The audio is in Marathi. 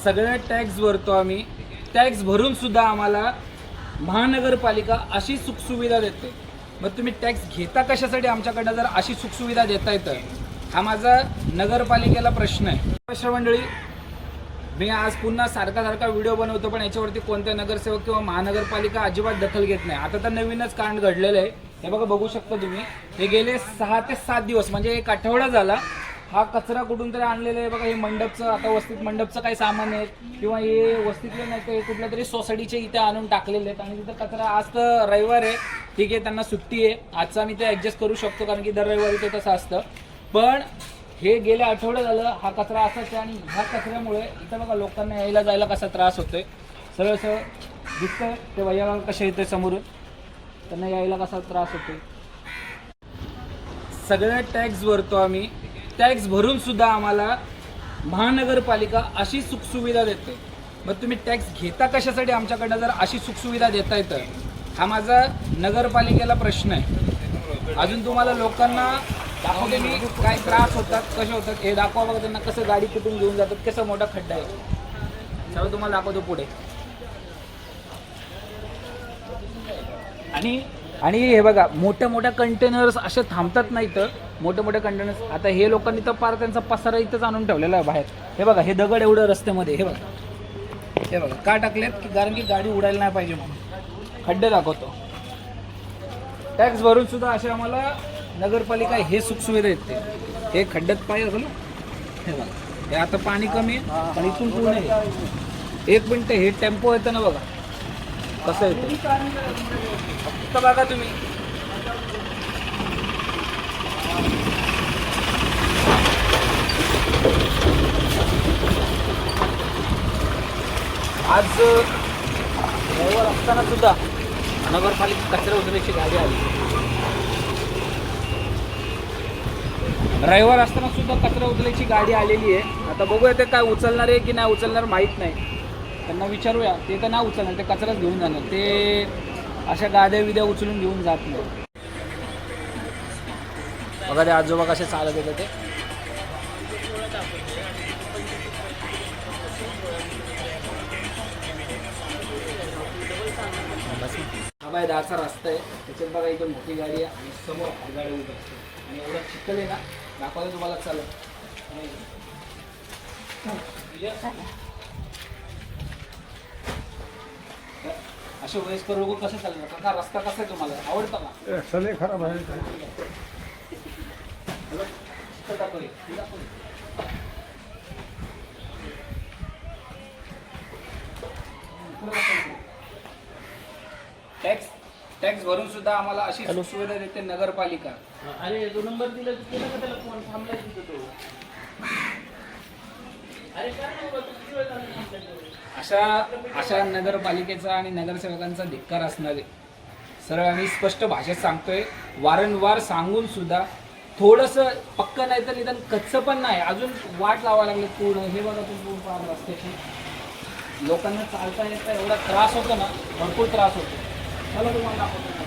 सगळ्या टॅक्स भरतो आम्ही. टॅक्स भरून सुद्धा आम्हाला महानगरपालिका अशी सुखसुविधा देते. मग तुम्ही टॅक्स घेता कशासाठी आमच्याकडनं जर अशी सुखसुविधा देता येतं? हा माझा नगरपालिकेला प्रश्न आहे. नमस्कार मंडळी, मी आज पुन्हा सारखा व्हिडिओ बनवतो, पण याच्यावरती कोणत्या नगरसेवक किंवा महानगरपालिका अजिबात दखल घेत नाही. आता तर नवीनच कांड घडलेलं आहे. हे बघा, बघू शकता तुम्ही. हे गेले 6 ते 7 दिवस म्हणजे एक आठवडा झाला हा कचरा कुठून तरी आणलेला आहे. बघा, हे मंडपचं, आता वस्तीत मंडपचं काही सामान आहे किंवा हे वस्तीतले नाही तर कुठल्या तरी सोसायटीचे इथे आणून टाकलेले आहेत. आणि तिथं कचरा, आज तर रविवार आहे, ठीक आहे, त्यांना सुट्टी आहे, आजचा मी ते ॲडजस्ट करू शकतो कारण की दर रविवारी ते तसं असतं. पण हे गेल्या आठवडं झालं हा कचरा असाच आहे. आणि ह्या कचऱ्यामुळे इथं बघा लोकांना यायला जायला कसा त्रास होतोय. सरळ दिसतंय ते भैया कशा येतोय समोरून, त्यांना यायला कसा त्रास होतोय. सगळ्या टॅक्स भरतो आम्ही. टॅक्स भरून सुद्धा आम्हाला महानगरपालिका अशी सुखसुविधा देते. मग तुम्ही टॅक्स घेता कशासाठी आमच्याकडनं जर अशी सुखसुविधा देता येतं? हा माझा नगरपालिकेला प्रश्न आहे. अजून तुम्हाला लोकांना दाखवते मी काय त्रास होतात, कसे होतात हे दाखवा. बघा त्यांना कसं गाडी कुठून घेऊन जातात, कसं मोठा खड्डा आहे, सगळं तुम्हाला दाखवतो पुढे. आणि हे बघा, मोठ्या कंटेनर्स असे थांबतात नाही तर मोठे कंटेनर्स. आता हे लोकांनी तर पार त्यांचा पसारा इथंच आणून ठेवलेला आहे बाहेर. हे बघा, हे दगड एवढं रस्त्यामध्ये, हे बघा का टाकलेत की कारण की गाडी उडायला नाही पाहिजे म्हणून. खड्डे दाखवतो. टॅक्स भरून सुद्धा असे आम्हाला नगरपालिका हे सुखसुविधा येते. हे खड्ड्यात पाय असेल, हे बघा, हे आता पाणी कमी आहे पण इथून पूर्ण आहे. 1 मिनिट, हे टेम्पो येतं ना बघा कसं येतं, फक्त बघा तुम्ही. आज रविवार असताना सुद्धा नगरपालिका कचरा उचलायची गाडी आली. रविवार असताना सुद्धा कचरा उचलायची गाडी आलेली आहे. आता बघूया ते काय उचलणार आहे की नाही उचलणार माहीत नाही. त्यांना विचारूया. ते तर नाही उचलणार, ते कचराच घेऊन जाणार. ते अशा गाद्या विद्या उचलून घेऊन जात नाही. बघा ते आजोबा कसे चालत येतात ते. हा बाय 10चा रस्ता आहे, त्याच्यात बघा इथे मोठी गाडी आहे आणि समोर गाडी उभी असते. आणि एवढं चिखल आहे ना, दाखवतो तुम्हाला. चालत असे वयस्कर लोक कसं चालणार? का रस्ता कसा आहे तुम्हाला आवडता का? रस्ता लय खराब आहे. टॅक्स भरून सुद्धा आम्हाला अशी सुविधा देते नगरपालिका. अरे जो नंबर दिला केला का त्याला फोन थांबलाय तिथं तो. अरे काय किती वेळ झाला अशा नगरपालिकेचा आणि नगरसेवकांचा धिक्कार असणार आहे. सरळ आणि स्पष्ट भाषेत सांगतोय. वारंवार सांगून सुद्धा थोडंसं पक्क नाही तर निदान कच्चं पण नाही, अजून वाट लावायला लागले पूर्ण. हे बघा तुम्ही पूर्ण रस्त्याची लोकांना चालता येता एवढा त्रास होतो ना, भरपूर त्रास होतो. चला तुम्हाला दाखवतो.